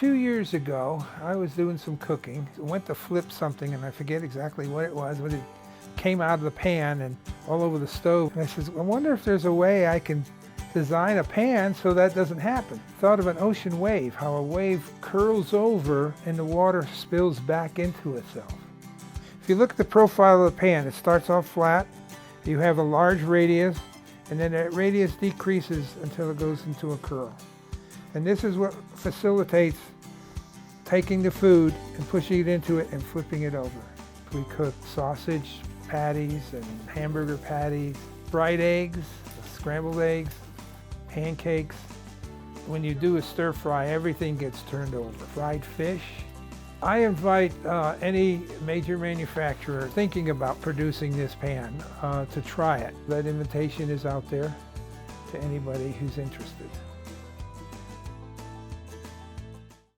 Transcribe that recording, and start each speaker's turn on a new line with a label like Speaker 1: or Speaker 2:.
Speaker 1: 2 years ago, I was doing some cooking. I went to flip something, and I forget exactly what it was, but it came out of the pan and all over the stove. And I said, I wonder if there's a way I can design a pan so that doesn't happen. Thought of an ocean wave, how a wave curls over and the water spills back into itself. If you look at the profile of the pan, it starts off flat. You have a large radius, and then that radius decreases until it goes into a curl. And this is what facilitates taking the food and pushing it into it and flipping it over. We cook sausage patties and hamburger patties, fried eggs, scrambled eggs, pancakes. When you do a stir fry, everything gets turned over. Fried fish. I invite any major manufacturer thinking about producing this pan to try it. That invitation is out there to anybody who's interested.